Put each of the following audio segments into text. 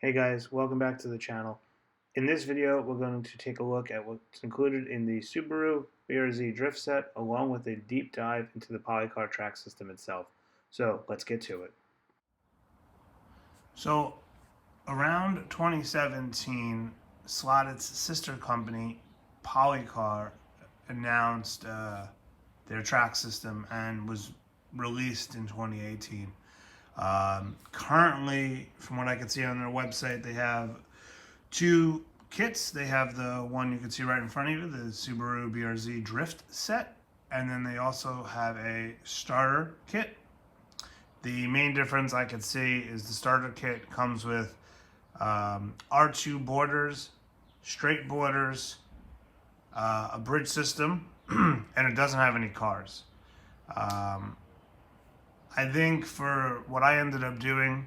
Hey guys, welcome back to the channel. In this video, we're going to take a look at what's included in the Subaru BRZ Drift Set, along with a deep dive into the Policar track system itself. So let's get to it. So around 2017, Slot.it's sister company, Policar, announced their track system and was released in 2018. Currently, from what I can see on their website, they have two kits. They have the one you can see right in front of you, the Subaru BRZ Drift Set, and then they also have a starter kit. The main difference I can see is the starter kit comes with R2 borders, straight borders, a bridge system, and it doesn't have any cars. I think for what I ended up doing,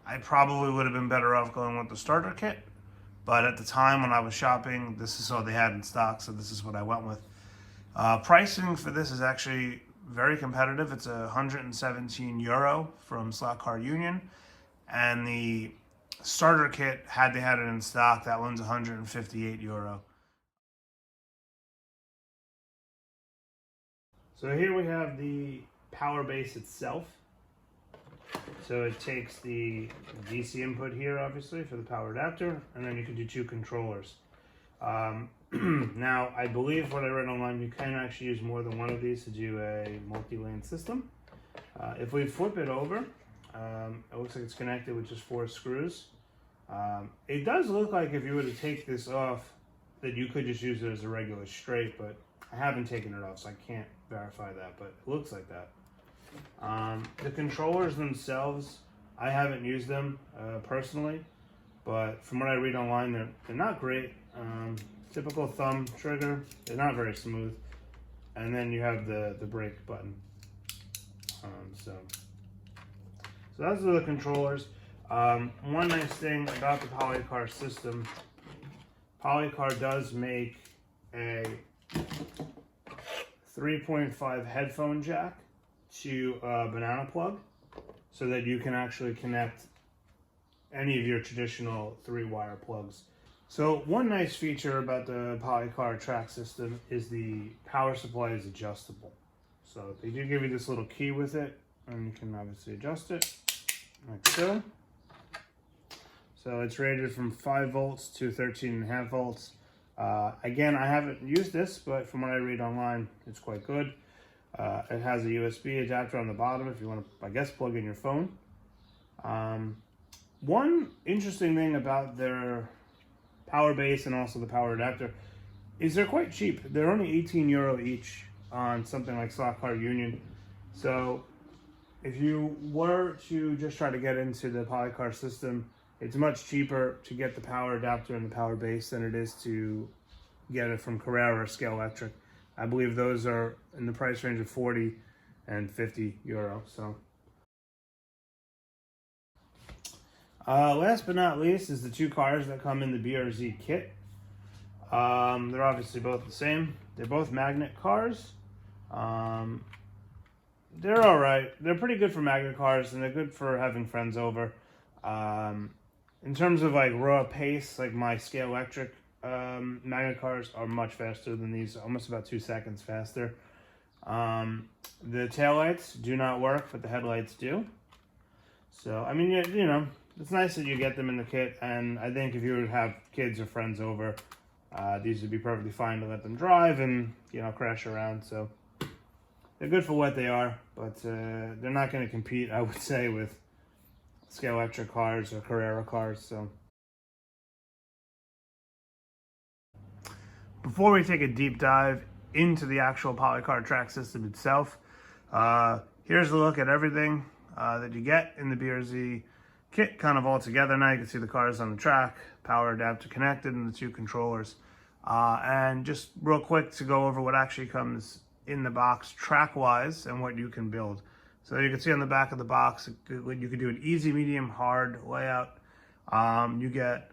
I probably would have been better off going with the starter kit. But at the time when I was shopping, this is all they had in stock, so this is what I went with. Pricing for this is actually very competitive. It's €117 from Slot Car Union. And the starter kit, had they had it in stock, that one's €158. So here we have the power base itself. So it takes the DC input here, obviously, for the power adapter, and then you can do two controllers. Now, I believe what I read online, you can actually use more than one of these to do a multi-lane system. If we flip it over, it looks like it's connected with just 4 screws. It does look like if you were to take this off, that you could just use it as a regular straight, but I haven't taken it off, so I can't verify that, but it looks like that. The controllers themselves, I haven't used them personally, but from what I read online, they're not great. Typical thumb trigger, they're not very smooth. And then you have the brake button. So those are the controllers. One nice thing about the Policar system, Policar does make a 3.5 headphone jack to a banana plug, so that you can actually connect any of your traditional 3-wire plugs. So one nice feature about the Policar track system is the power supply is adjustable. So they do give you this little key with it, and you can obviously adjust it like so. So it's rated from 5 volts to 13.5 volts. Again, I haven't used this, but from what I read online, it's quite good. It has a USB adapter on the bottom if you want to, I guess, plug in your phone. One interesting thing about their power base and also the power adapter is they're quite cheap. They're only €18 each on something like Slot Car Union. So if you were to just try to get into the Policar system, it's much cheaper to get the power adapter and the power base than it is to get it from Carrera or Scale Electric. I believe those are in the price range of €40 and €50. So, last but not least is the two cars that come in the BRZ kit. They're obviously both the same. They're both magnet cars. They're all right. They're pretty good for magnet cars, and they're good for having friends over. In terms of like raw pace, like my Scale Electric magnet cars are much faster than these, almost about 2 seconds faster. The taillights do not work, but the headlights do. So, I mean, you know, it's nice that you get them in the kit, and I think if you would have kids or friends over, these would be perfectly fine to let them drive and, you know, crash around. So they're good for what they are, but they're not going to compete, I would say, with Scale Electric cars or Carrera cars. So before we take a deep dive into the actual Policar track system itself, here's a look at everything that you get in the BRZ kit, kind of all together. Now you can see the cars on the track, power adapter connected, and the two controllers. And just real quick to go over what actually comes in the box track-wise and what you can build. So you can see on the back of the box, you can do an easy, medium, hard layout. You get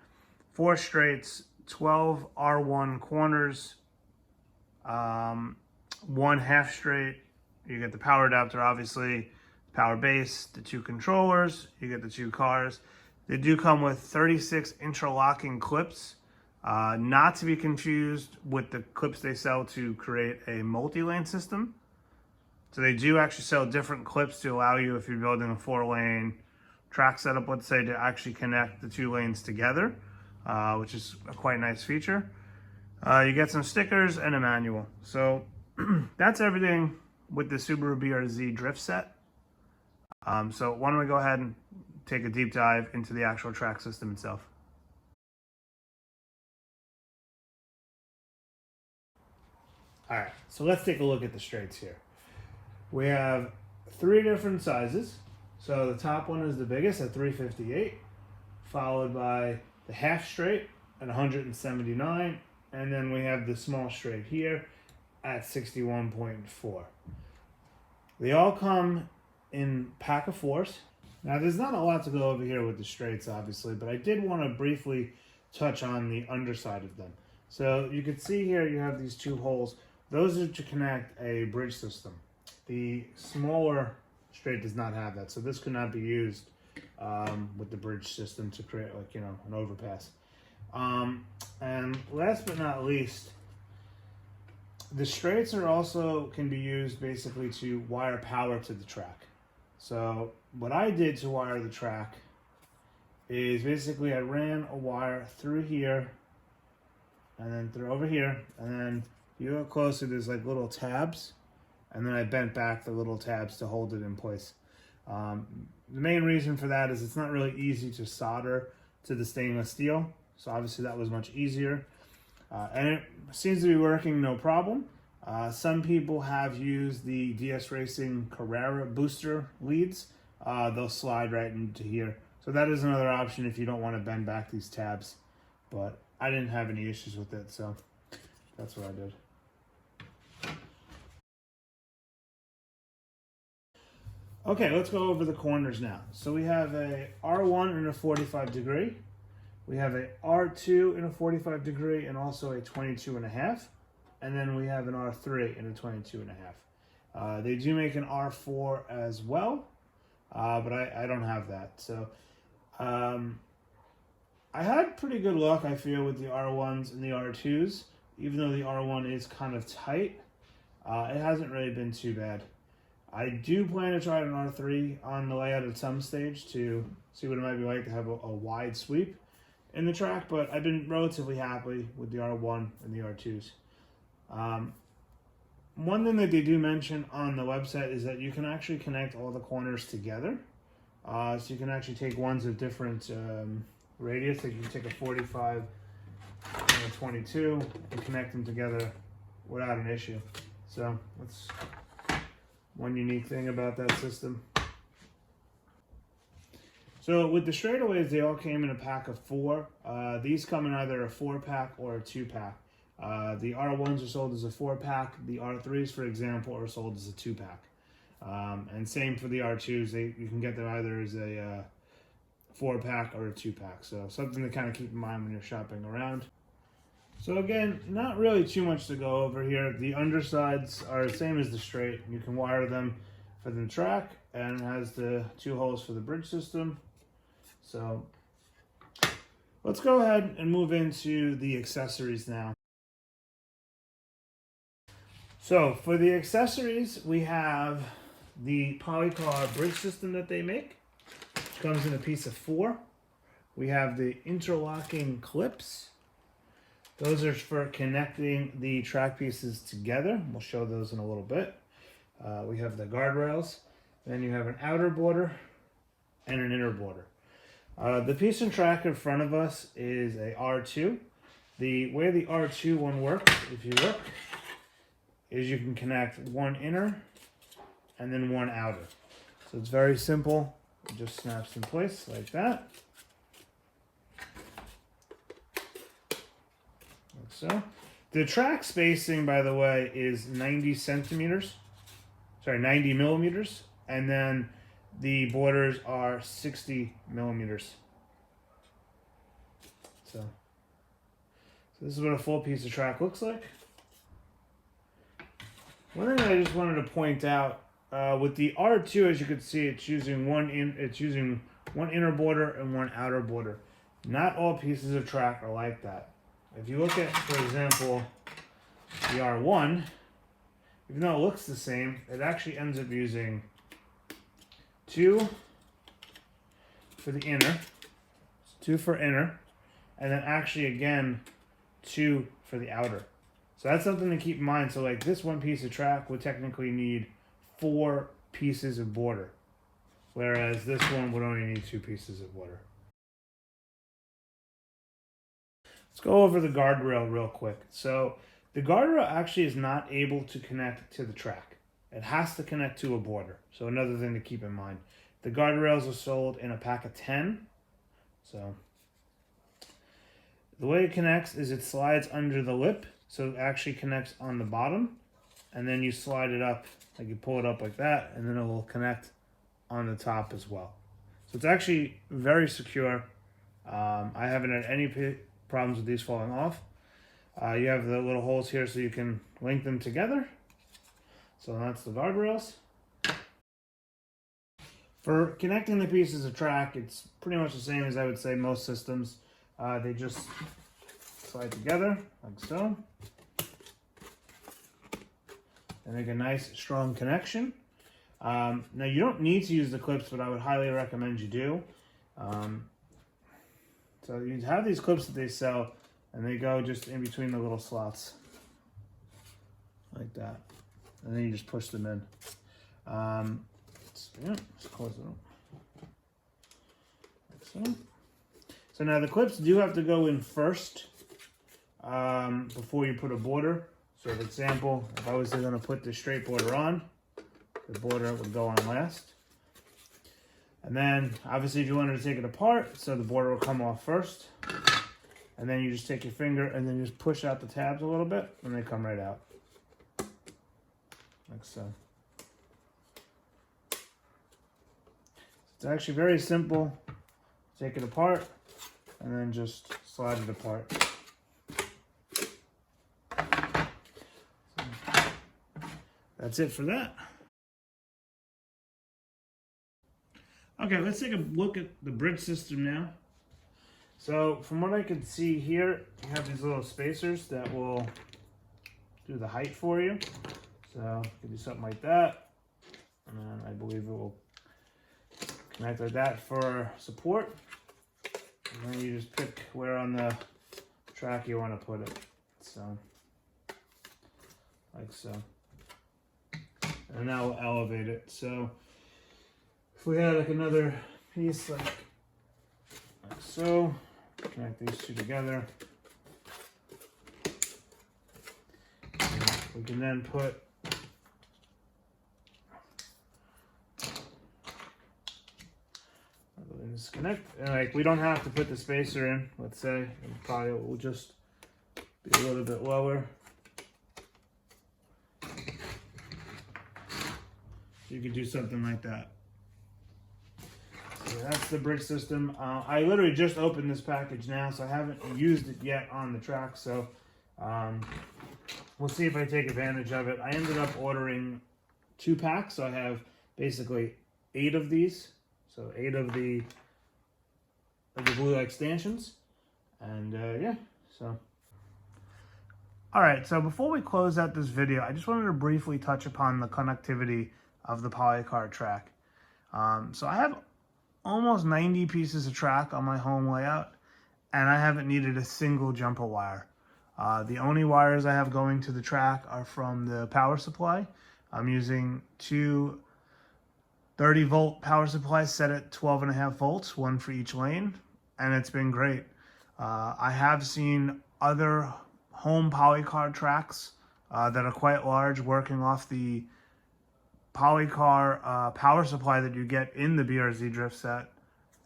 4 straights, 12 R1 corners, 1 half straight. You get the power adapter, obviously, power base, the two controllers, you get the two cars. They do come with 36 interlocking clips, not to be confused with the clips they sell to create a multi-lane system. So they do actually sell different clips to allow you, if you're building a 4-lane track setup, let's say, to actually connect the 2 lanes together, which is a quite nice feature. You get some stickers and a manual. So that's everything with the Subaru BRZ Drift Set. So why don't we go ahead and take a deep dive into the actual track system itself. All right, so let's take a look at the straights here. We have 3 different sizes. So the top one is the biggest at 358, followed by the half straight at 179, and then we have the small straight here at 61.4. They all come in pack of 4s. Now there's not a lot to go over here with the straights, obviously, but I did want to briefly touch on the underside of them. So you can see here you have these 2 holes. Those are to connect a bridge system. The smaller straight does not have that, so this could not be used with the bridge system to create, like, you know, an overpass. And last but not least, the straights are also can be used basically to wire power to the track. So what I did to wire the track is basically I ran a wire through here and then through over here, and then if you look closer, there's like little tabs, and then I bent back the little tabs to hold it in place. The main reason for that is it's not really easy to solder to the stainless steel, so obviously that was much easier. And it seems to be working no problem. Some people have used the DS Racing Carrera booster leads. They'll slide right into here. So that is another option if you don't want to bend back these tabs. But I didn't have any issues with it, so that's what I did. Okay, let's go over the corners now. So we have a R1 in a 45 degree. We have a R2 in a 45 degree and also a 22.5. And then we have an R3 in a 22.5. They do make an R4 as well, but I don't have that. So I had pretty good luck, I feel, with the R1s and the R2s. Even though the R1 is kind of tight, it hasn't really been too bad. I do plan to try an R3 on the layout at some stage to see what it might be like to have a wide sweep in the track, but I've been relatively happy with the R1 and the R2s. One thing that they do mention on the website is that you can actually connect all the corners together. So you can actually take ones of different radius. Like you can take a 45 and a 22 and connect them together without an issue. So that's one unique thing about that system. So with the straightaways, they all came in a pack of 4. These come in either a 4-pack or a 2-pack. The R1s are sold as a 4-pack. The R3s, for example, are sold as a 2-pack. And same for the R2s. You can get them either as a 4-pack or a 2-pack. So something to kind of keep in mind when you're shopping around. So again, not really too much to go over here. The undersides are the same as the straight. You can wire them for the track, and it has the 2 holes for the bridge system. So let's go ahead and move into the accessories now. So for the accessories, we have the Policar bridge system that they make, which comes in a piece of 4. We have the interlocking clips. Those are for connecting the track pieces together. We'll show those in a little bit. We have the guardrails. Then you have an outer border and an inner border. The piece and track in front of us is a R2. The way the R2 one works, if you look, is you can connect one inner and then one outer. So it's very simple. It just snaps in place like that. Like so. The track spacing, by the way, is 90 millimeters. And then the borders are 60 millimeters. So this is what a full piece of track looks like. One thing I just wanted to point out, with the R2, as you can see, it's using one inner border and one outer border. Not all pieces of track are like that. If you look at, for example, the R1, even though it looks the same, it actually ends up using 2 for the inner, 2 for inner, and then actually again 2 for the outer. So that's something to keep in mind. So like this one piece of track would technically need 4 pieces of border, whereas this one would only need 2 pieces of border. Let's go over the guardrail real quick. So the guardrail actually is not able to connect to the track. It has to connect to a border. So another thing to keep in mind. The guardrails are sold in a pack of 10. So the way it connects is it slides under the lip. So it actually connects on the bottom. And then you slide it up, like you pull it up like that, and then it will connect on the top as well. So it's actually very secure. I haven't had any problems with these falling off. You have the little holes here so you can link them together. So that's the guardrails. For connecting the pieces of track, it's pretty much the same as I would say most systems. They just slide together like so. And make a nice strong connection. Now you don't need to use the clips, but I would highly recommend you do. So you have these clips that they sell, and they go just in between the little slots, like that. And then you just push them in. Let's close it up. Like so. So now the clips do have to go in first before you put a border. So for example, if I was going to put the straight border on, the border would go on last. And then, obviously, if you wanted to take it apart, so the border will come off first. And then you just take your finger and then just push out the tabs a little bit, and they come right out. Like so. It's actually very simple. Take it apart, and then just slide it apart. So, that's it for that. Okay, let's take a look at the bridge system now. So from what I can see here, you have these little spacers that will do the height for you. So you can do something like that. And then I believe it will connect like that for support. And then you just pick where on the track you want to put it. So, like so. And that will elevate it. So if we had like another piece like so, connect these two together. And we can then put disconnect, and like we don't have to put the spacer in, let's say, and probably will just be a little bit lower. You could do something like that. So that's the bridge system. I literally just opened this package now, so I haven't used it yet on the track. So we'll see if I take advantage of it. I ended up ordering 2 packs, so I have basically 8 of these. So 8 of the blue light stanchions, and yeah. So all right. So before we close out this video, I just wanted to briefly touch upon the connectivity of the Policar track. So I have almost 90 pieces of track on my home layout, and I haven't needed a single jumper wire. The only wires I have going to the track are from the power supply. I'm using 2 30-volt power supplies set at 12.5 volts, one for each lane, and it's been great. I have seen other home Policar tracks that are quite large working off the Policar power supply that you get in the BRZ Drift Set,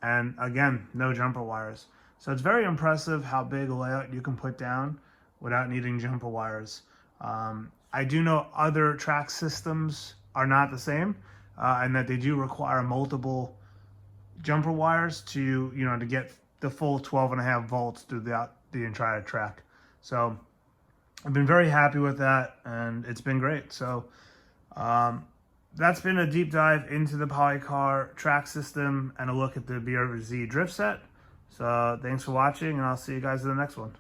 and again, no jumper wires. So it's very impressive how big a layout you can put down without needing jumper wires. I do know other track systems are not the same, and that they do require multiple jumper wires to, to get the full 12.5 volts throughout the entire track. So I've been very happy with that, and it's been great. So that's been a deep dive into the Policar track system and a look at the BRZ Drift Set. So thanks for watching, and I'll see you guys in the next one.